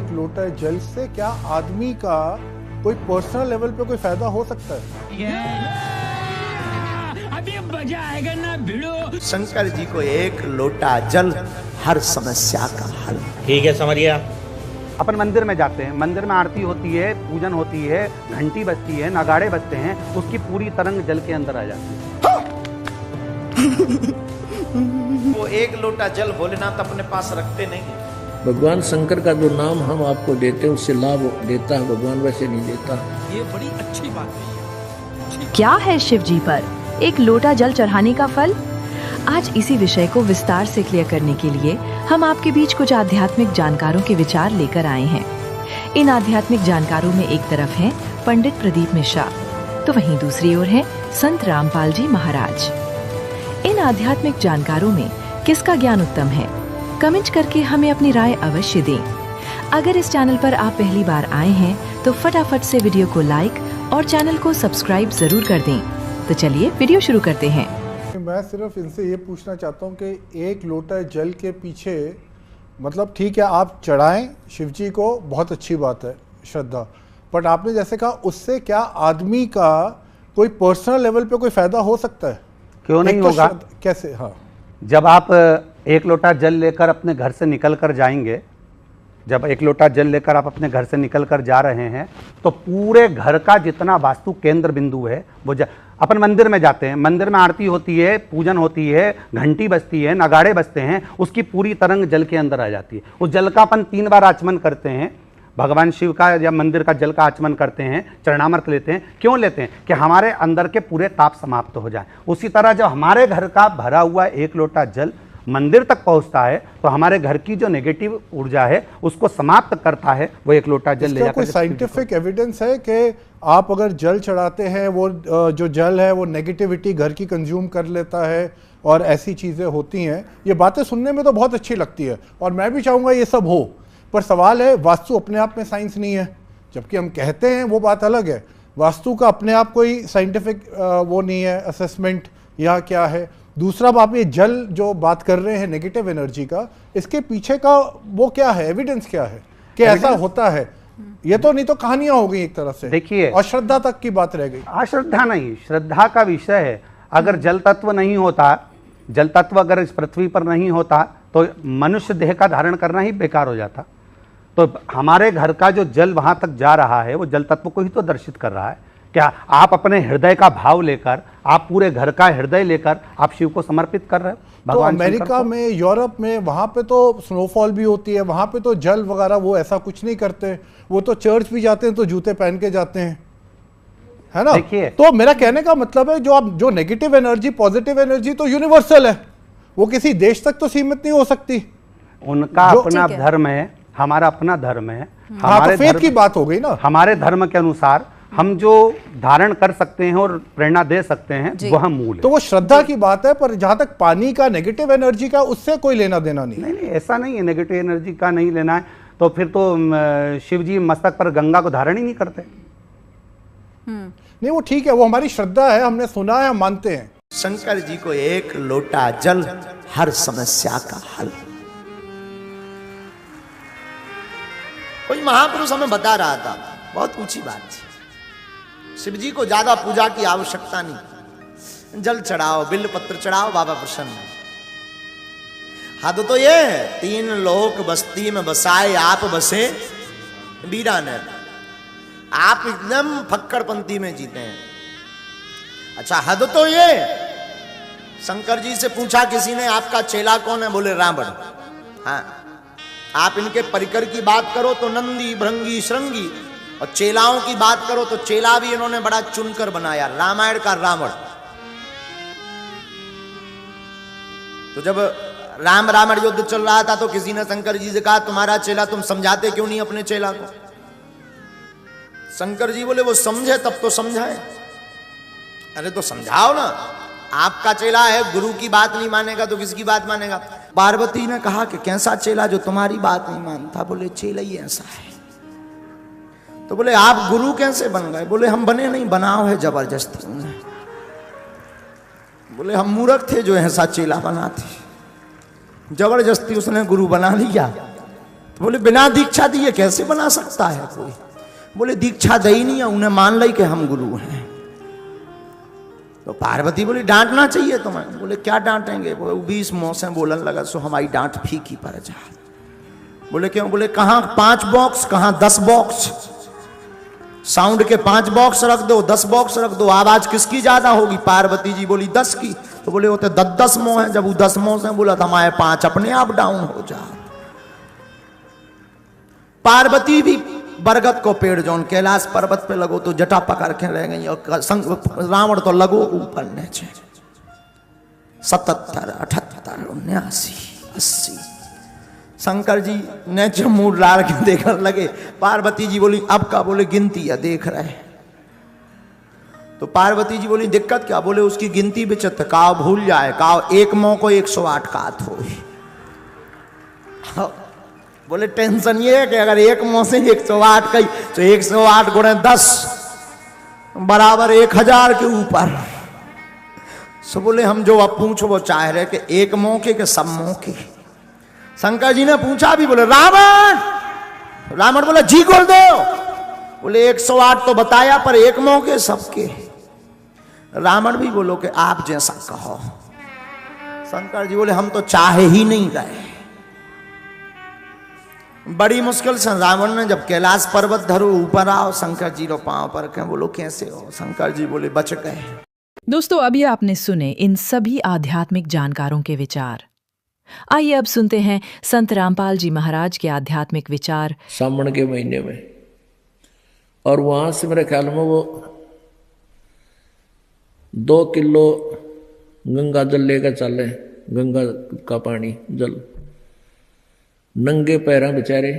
एक लोटा जल से क्या आदमी का कोई पर्सनल लेवल पे कोई फायदा हो सकता है? अभी मजा आएगा ना भिड़ो। शंकर जी को एक लोटा जल हर समस्या का हल। ठीक है, समझिए। अपन मंदिर में जाते हैं, मंदिर में आरती होती है, पूजन होती है, घंटी बजती है, नगाड़े बजते हैं, उसकी पूरी तरंग जल के अंदर आ जाती है। वो एक लोटा जल भोलेनाथ अपने पास रखते नहीं। भगवान शंकर का जो नाम हम आपको देते हैं उससे लाभ देता है भगवान, वैसे नहीं देता। ये बड़ी अच्छी बात है। क्या है शिव जी पर एक लोटा जल चढ़ाने का फल? आज इसी विषय को विस्तार से क्लियर करने के लिए हम आपके बीच कुछ आध्यात्मिक जानकारों के विचार लेकर आए हैं। इन आध्यात्मिक जानकारों में एक तरफ हैं पंडित प्रदीप मिश्रा, तो वहीं दूसरी ओर हैं संत रामपाल जी महाराज। इन आध्यात्मिक जानकारों में किसका ज्ञान उत्तम है? कमेंट करके हमें अपनी राय अवश्य दें। अगर इस चैनल पर आप पहली बार आए हैं तो फटाफट से वीडियो को लाइक और चैनल को सब्सक्राइब जरूर कर दें। तो चलिए वीडियो शुरू करते हैं। मैं सिर्फ इनसे ये पूछना चाहता हूँ कि एक लोटा जल के पीछे मतलब ठीक है आप चढ़ाएं शिव जी को, बहुत अच्छी बात है, श्रद्धा, बट आपने जैसे कहा उससे क्या आदमी का कोई पर्सनल लेवल पे कोई फायदा हो सकता है? क्यों नहीं होगा? कैसे? हाँ, जब आप एक लोटा जल लेकर अपने घर से निकल कर जाएंगे, जब एक लोटा जल लेकर आप अपने घर से निकल कर जा रहे हैं तो पूरे घर का जितना वास्तु केंद्र बिंदु है वो अपन मंदिर में जाते हैं, मंदिर में आरती होती है, पूजन होती है, घंटी बजती है, नगाड़े बजते हैं, उसकी पूरी तरंग जल के अंदर आ जाती है। उस जल का अपन 3 बार आचमन करते हैं, भगवान शिव का या मंदिर का जल का आचमन करते हैं, चरणामृत लेते हैं। क्यों लेते हैं? कि हमारे अंदर के पूरे ताप समाप्त हो जाए। उसी तरह जब हमारे घर का भरा हुआ एक लोटा जल मंदिर तक पहुंचता है तो हमारे घर की जो नेगेटिव ऊर्जा है उसको समाप्त करता है वो एक लोटा जल ले जाकर। कोई साइंटिफिक एविडेंस है कि आप अगर जल चढ़ाते हैं वो जो जल है वो नेगेटिविटी घर की कंज्यूम कर लेता है और ऐसी चीज़ें होती हैं? ये बातें सुनने में तो बहुत अच्छी लगती है और मैं भी चाहूँगा ये सब हो, पर सवाल है वास्तु अपने आप में साइंस नहीं है, जबकि हम कहते हैं वो बात अलग है। वास्तु का अपने आप कोई साइंटिफिक वो नहीं है, असेसमेंट या क्या है। दूसरा आप ये जल जो बात कर रहे हैं नेगेटिव एनर्जी का, इसके पीछे का वो क्या है, एविडेंस क्या है कि ऐसा होता है? ये तो नहीं तो कहानियां हो गई एक तरह से, देखिए, और श्रद्धा तक की बात रह गई। अश्रद्धा नहीं, श्रद्धा का विषय है। अगर जल तत्व नहीं होता, जल तत्व अगर इस पृथ्वी पर नहीं होता तो मनुष्य देह का धारण करना ही बेकार हो जाता। तो हमारे घर का जो जल वहां तक जा रहा है वो जल तत्व को ही तो दर्शित कर रहा है। क्या आप अपने हृदय का भाव लेकर, आप पूरे घर का हृदय लेकर आप शिव को समर्पित कर रहे हो? तो अमेरिका में, यूरोप में, वहां पे तो स्नोफॉल भी होती है, वहां पे तो जल वगैरह वो ऐसा कुछ नहीं करते, वो तो चर्च भी जाते हैं तो जूते पहन के जाते हैं, है ना? देखिए, तो मेरा कहने का मतलब है जो नेगेटिव एनर्जी, पॉजिटिव एनर्जी तो यूनिवर्सल है, वो किसी देश तक तो सीमित नहीं हो सकती। उनका अपना धर्म है, हमारा अपना धर्म है। हमारे फेथ की बात हो गई ना। हमारे धर्म के अनुसार हम जो धारण कर सकते हैं और प्रेरणा दे सकते हैं वह मूल है। तो वो श्रद्धा की बात है, पर जहां तक पानी का, नेगेटिव एनर्जी का, उससे कोई लेना देना नहीं। नहीं, ऐसा नहीं है, नेगेटिव एनर्जी का नहीं लेना है। तो फिर तो शिव जी मस्तक पर गंगा को धारण ही नहीं करते। नहीं, वो ठीक है, वो हमारी श्रद्धा है, हमने सुना है, हम मानते हैं। शंकर जी को एक लोटा जल हर समस्या का हल। कोई महापुरुष हमें बता रहा था, बहुत ऊंची बात थी। शिव जी को ज्यादा पूजा की आवश्यकता नहीं, जल चढ़ाओ, बिल्व पत्र चढ़ाओ, बाबा प्रसन्न। हद तो ये है, 3 लोक बस्ती में बसाए आप बसे बीरानर। आप एकदम फक्कड़पंथी में जीते हैं। अच्छा, हद तो ये, शंकर जी से पूछा किसी ने आपका चेला कौन है? बोले रावण। हाँ, आप इनके परिकर की बात करो तो नंदी, भृंगी, श्रृंगी, और चेलाओं की बात करो तो चेला भी इन्होंने बड़ा चुनकर बनाया, रामायण का रावण। तो जब राम रावण युद्ध चल रहा था तो किसी ने शंकर जी से कहा तुम्हारा चेला, तुम समझाते क्यों नहीं अपने चेला को? शंकर जी बोले वो समझे तब तो समझाए। अरे तो समझाओ ना, आपका चेला है, गुरु की बात नहीं मानेगा तो किसकी बात मानेगा? पार्वती ने कहा कि कैसा चेला जो तुम्हारी बात नहीं मानता? बोले चेला ही ऐसा है। तो बोले आप गुरु कैसे बन गए? बोले हम बने नहीं, बनाओ है जबरदस्ती। बोले हम मूर्ख थे जो ऐसा चेला बनाते, जबरदस्ती उसने गुरु बना लिया। तो बोले बिना दीक्षा दिए कैसे बना सकता है कोई? बोले दीक्षा दे ही नहीं है, उन्हें मान ली कि हम गुरु हैं। तो पार्वती बोली डांटना चाहिए तुम्हें। बोले क्या डांटेंगे? बोले 20 मुंह से बोलन लगा, सो हमारी डांट फीकी पड़ जा। बोले क्यों? बोले कहाँ 5 बॉक्स, कहाँ 10 बॉक्स, साउंड के 5 बॉक्स रख दो, 10 बॉक्स रख दो, आवाज किसकी ज्यादा होगी? पार्वती जी बोली 10 की। तो बोले होते 10 मुंह है, जब वो 10 मुंह से बोला था हमारे 5 अपने आप डाउन हो जा। पार्वती भी बरगद को पेड़ जौन कैलाश पर्वत पे लगो तो जटा पकड़ के रह गई, और रावण तो लगो ऊपर नीचे 77, 78, 79, 80। शंकर जी नीचे मुंह लाल के देखने लगे। पार्वती जी बोली अब का? बोले गिनती है देख रहे। तो पार्वती जी बोली दिक्कत क्या? बोले उसकी गिनती विचित्र, काव भूल जाए, काव एक मुंह को 108 कात हो। बोले टेंशन ये है कि अगर एक मुंह से 108 कही तो 108 गुणे 10 बराबर 1000 के ऊपर। सो बोले हम जो अब पूछो वो चाह रहे कि एक मुंह के सब मुंह के। शंकर जी ने पूछा भी, बोले रावण। रावण बोला जी गुरुदेव। बोले 108 तो बताया पर एक मुंह के सबके। रावण भी बोलो कि आप जैसा कहो। शंकर जी बोले हम तो चाहे ही नहीं गए। बड़ी मुश्किल से रावण ने जब कैलाश पर्वत धरो ऊपर आओ, शंकर जी रो पांव पर के बोलो कैसे हो? शंकर जी बोले बच गए। दोस्तों, अभी आपने सुने इन सभी आध्यात्मिक जानकारों के विचार। आइए अब सुनते हैं संत रामपाल जी महाराज के आध्यात्मिक विचार सावन के महीने में। और वहां से मेरे ख्याल में वो 2 किलो गंगा जल लेकर चले, गंगा का पानी जल। नंगे पैरा बेचारे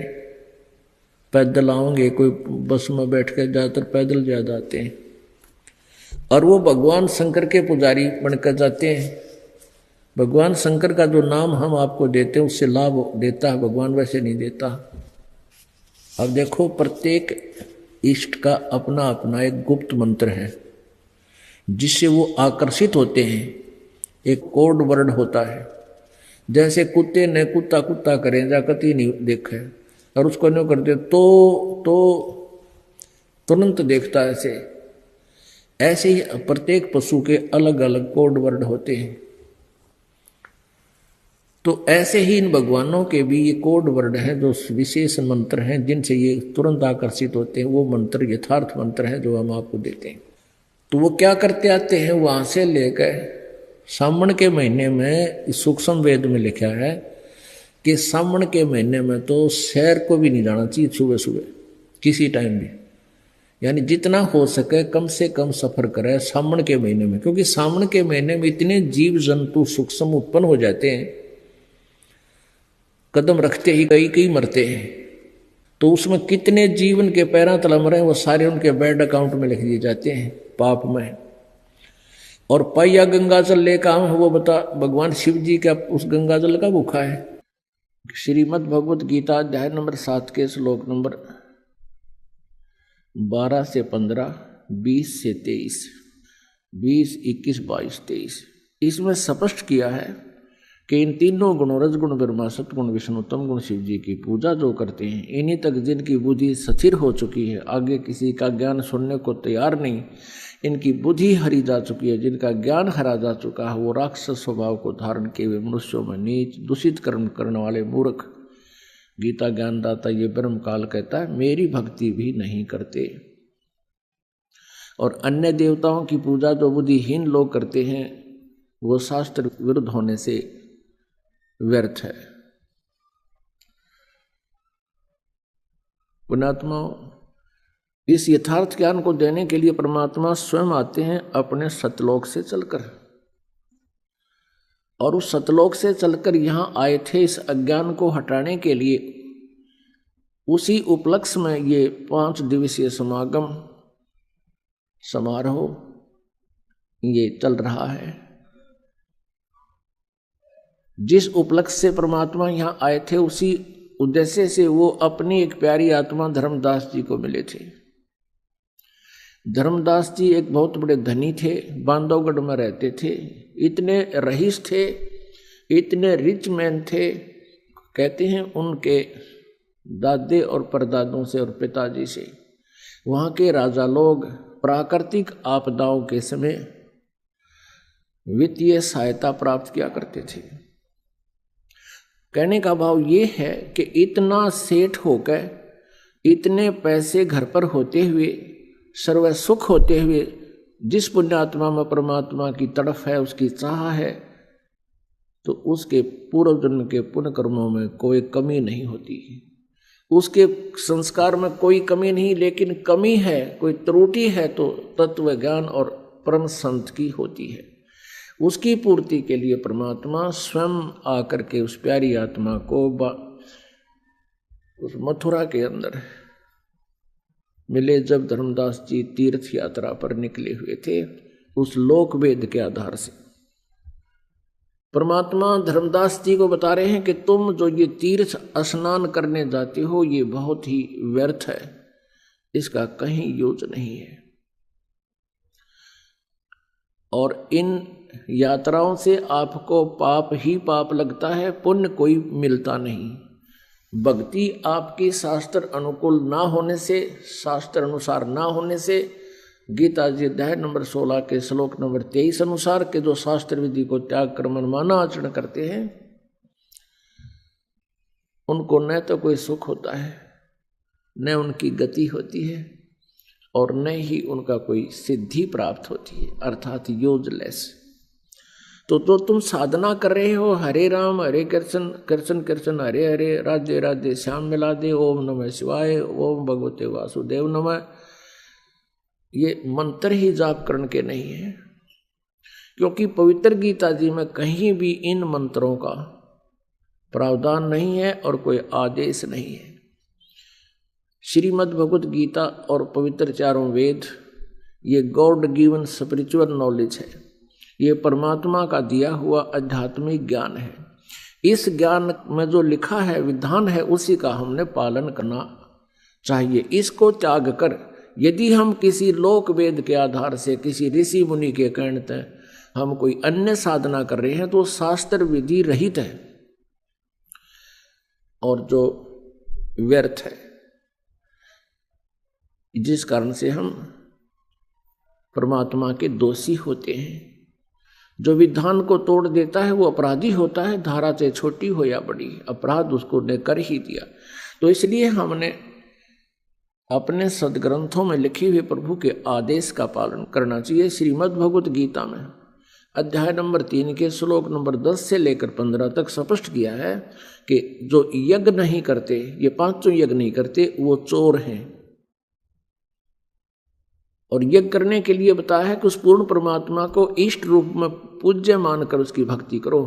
पैदल आओगे, कोई बस में बैठ कर ज्यादातर पैदल जा जाते हैं। और वो भगवान शंकर के पुजारी बनकर जाते हैं। भगवान शंकर का जो नाम हम आपको देते हैं उससे लाभ देता है भगवान, वैसे नहीं देता। अब देखो प्रत्येक इष्ट का अपना अपना एक गुप्त मंत्र है जिससे वो आकर्षित होते हैं। एक कोड वर्ड होता है, जैसे कुत्ते ने कुत्ता कुत्ता करें जा कति नहीं देखे और उसको नहीं करते तो तुरंत देखता है। ऐसे ही प्रत्येक पशु के अलग अलग कोड वर्ड होते हैं। तो ऐसे ही इन भगवानों के भी ये कोड वर्ड हैं, जो विशेष मंत्र हैं जिनसे ये तुरंत आकर्षित होते हैं। वो मंत्र यथार्थ मंत्र है जो हम आपको देते हैं। तो वो क्या करते आते हैं, वहां से लेकर सावन के महीने में सूक्ष्म वेद में लिखा है कि सावन के महीने में तो शहर को भी नहीं जाना चाहिए सुबह सुबह किसी टाइम भी। यानी जितना हो सके कम से कम सफर करे सावन के महीने में, क्योंकि सावन के महीने में इतने जीव जंतु सूक्ष्म उत्पन्न हो जाते हैं, कदम रखते ही कई मरते हैं। तो उसमें कितने जीवन के पैरा तलम रहे वो सारे उनके बैंक अकाउंट में लिख दिए जाते हैं पाप में। और पाइया गंगा जल लेकर आम है वो बता भगवान शिव जी का उस गंगा जल का भूखा है। श्रीमद् भगवत गीता अध्याय नंबर 7 के श्लोक नंबर 12 से 15, 20 से 23, 20, 21, 22, 23 इसमें स्पष्ट किया है कि इन तीनों गुणों रजगुण ब्रह्मा सतगुण विष्णु उत्तम गुण शिव जी की पूजा जो करते हैं, इन्हीं तक जिनकी बुद्धि स्थिर हो चुकी है, आगे किसी का ज्ञान सुनने को तैयार नहीं, इनकी बुद्धि हरी जा चुकी है, जिनका ज्ञान हरा जा चुका है, वो राक्षस स्वभाव को धारण किए हुए मनुष्यों में नीच दूषित कर्म करने वाले मूर्ख, गीता ज्ञानदाता ये ब्रह्म काल कहता है मेरी भक्ति भी नहीं करते। और अन्य देवताओं की पूजा जो बुद्धिहीन लोग करते हैं वो शास्त्र विरुद्ध होने से व्यर्थ है। पुण्यात्मा, इस यथार्थ ज्ञान को देने के लिए परमात्मा स्वयं आते हैं अपने सतलोक से चलकर, और उस सतलोक से चलकर यहां आए थे इस अज्ञान को हटाने के लिए। उसी उपलक्ष्य में ये 5 दिवसीय समागम समारोह ये चल रहा है। जिस उपलक्ष्य से परमात्मा यहाँ आए थे उसी उद्देश्य से वो अपनी एक प्यारी आत्मा धर्मदास जी को मिले थे। धर्मदास जी एक बहुत बड़े धनी थे, बांधवगढ़ में रहते थे, इतने रईस थे, इतने रिच मैन थे। कहते हैं उनके दादे और परदादों से और पिताजी से। वहाँ के राजा लोग प्राकृतिक आपदाओं के समय वित्तीय सहायता प्राप्त किया करते थे। कहने का भाव ये है कि इतना सेठ होकर, इतने पैसे घर पर होते हुए, सर्व सुख होते हुए, जिस पुण्यात्मा में परमात्मा की तड़फ है, उसकी चाह है, तो उसके पूर्व जन्म के पुण्य कर्मों में कोई कमी नहीं होती, उसके संस्कार में कोई कमी नहीं, लेकिन कमी है, कोई त्रुटि है तो तत्व ज्ञान और परम संत की होती है। उसकी पूर्ति के लिए परमात्मा स्वयं आकर के उस प्यारी आत्मा को उस मथुरा के अंदर मिले। जब धर्मदास जी तीर्थ यात्रा पर निकले हुए थे, उस लोक वेद के आधार से परमात्मा धर्मदास जी को बता रहे हैं कि तुम जो ये तीर्थ स्नान करने जाते हो, ये बहुत ही व्यर्थ है, इसका कहीं यूज नहीं है। और इन यात्राओं से आपको पाप ही पाप लगता है, पुण्य कोई मिलता नहीं। भक्ति आपकी शास्त्र अनुकूल ना होने से, शास्त्र अनुसार ना होने से, गीता जी अध्याय नंबर 16 के श्लोक नंबर 23 अनुसार के जो शास्त्र विधि को त्याग कर मनमाना आचरण करते हैं, उनको न तो कोई सुख होता है, न उनकी गति होती है, और न ही उनका कोई सिद्धि प्राप्त होती है, अर्थात यूजलेस। तो तुम साधना कर रहे हो, हरे राम हरे कृष्ण कृष्ण कृष्ण हरे हरे, राधे राधे श्याम मिला दे, ओम नमः शिवाय, ओम भगवते वासुदेव नमः, ये मंत्र ही जाप करने के नहीं है। क्योंकि पवित्र गीता जी में कहीं भी इन मंत्रों का प्रावधान नहीं है और कोई आदेश नहीं है। श्रीमद् भगवत गीता और पवित्र चारों वेद ये गॉड गिवन स्पिरिचुअल नॉलेज है, ये परमात्मा का दिया हुआ आध्यात्मिक ज्ञान है। इस ज्ञान में जो लिखा है, विधान है, उसी का हमने पालन करना चाहिए। इसको त्याग कर यदि हम किसी लोक वेद के आधार से, किसी ऋषि मुनि के कहने तक हम कोई अन्य साधना कर रहे हैं, तो शास्त्र विधि रहित है और जो व्यर्थ है, जिस कारण से हम परमात्मा के दोषी होते हैं। जो विधान को तोड़ देता है वो अपराधी होता है, धारा से छोटी हो या बड़ी, अपराध उसको ने कर ही दिया। तो इसलिए हमने अपने सदग्रंथों में लिखे हुए प्रभु के आदेश का पालन करना चाहिए। श्रीमद् भगवत गीता में अध्याय नंबर 3 के श्लोक नंबर 10 से लेकर 15 तक स्पष्ट किया है कि जो यज्ञ नहीं करते, ये पांचों यज्ञ नहीं करते, वो चोर हैं। और यज्ञ करने के लिए बताया है कि उस पूर्ण परमात्मा को इष्ट रूप में पूज्य मानकर उसकी भक्ति करो,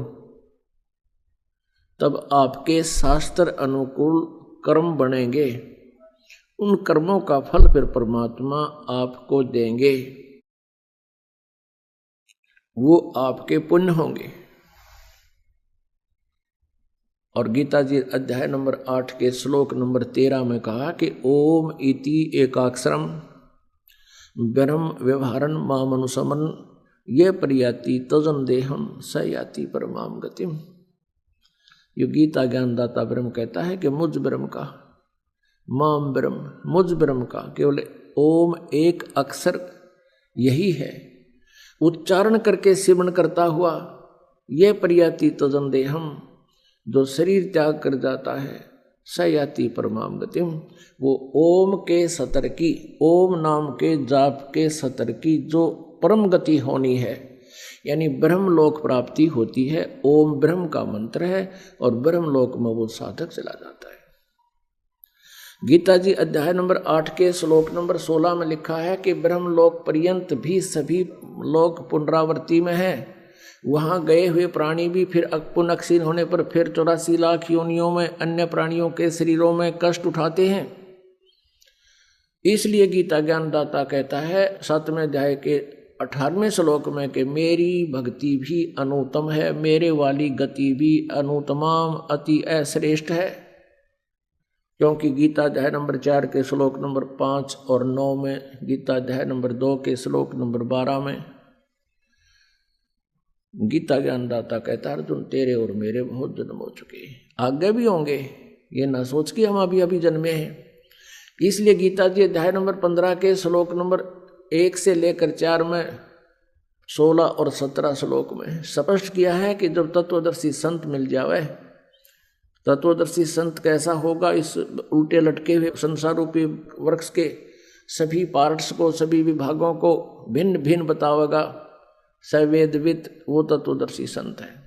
तब आपके शास्त्र अनुकूल कर्म बनेंगे। उन कर्मों का फल फिर परमात्मा आपको देंगे, वो आपके पुण्य होंगे। और गीता जी अध्याय नंबर 8 के श्लोक नंबर 13 में कहा कि ओम इति एकाक्षरम ब्रह्म व्यवहारन मामनुसमन ये प्रयाति तजन देहम स याति परमाम गतिम। ये गीता ज्ञानदाता ब्रह्म कहता है कि मुझ ब्रह्म का, माम ब्रह्म, मुझ ब्रह्म का केवल ओम एक अक्षर यही है, उच्चारण करके सिमरण करता हुआ यह प्रयाति तजन देहम, जो शरीर त्याग कर जाता है, सयाति परमाम गतिम, वो ओम के सतर की, ओम नाम के जाप के सतर की जो परम गति होनी है, यानी ब्रह्मलोक प्राप्ति होती है। ओम ब्रह्म का मंत्र है और ब्रह्मलोक में वो साधक चला जाता है। गीता जी अध्याय नंबर 8 के श्लोक नंबर 16 में लिखा है कि ब्रह्मलोक पर्यंत भी सभी लोग पुनरावृत्ति में है। वहां गए हुए प्राणी भी फिर पुनः क्षीण होने पर फिर 84 लाख योनियों में अन्य प्राणियों के शरीरों में कष्ट उठाते हैं। इसलिए गीता ज्ञानदाता कहता है 7वें अध्याय के 18वें श्लोक में कि मेरी भक्ति भी अनुत्तम है, मेरे वाली गति भी अनुत्तमाम अति अश्रेष्ठ है। क्योंकि गीता अध्याय नंबर 4 के श्लोक नंबर 5 और 9 में, गीता अध्याय नंबर 2 के श्लोक नंबर 12 में गीता ज्ञानदाता कहता है अर्जुन तेरे और मेरे बहुत जन्म हो चुके, आगे भी होंगे, ये ना सोच के हम अभी अभी जन्मे हैं। इसलिए गीता जी अध्याय नंबर 15 के श्लोक नंबर 1 से लेकर 4 में 16 और 17 श्लोक में स्पष्ट किया है कि जब तत्वदर्शी संत मिल जावे, तत्वदर्शी संत कैसा होगा, इस उल्टे लटके हुए संसार रूपी वृक्ष के सभी पार्ट्स को, सभी विभागों को भिन्न भिन्न बतावेगा सवेदवित, वो तत्वदर्शी संत है।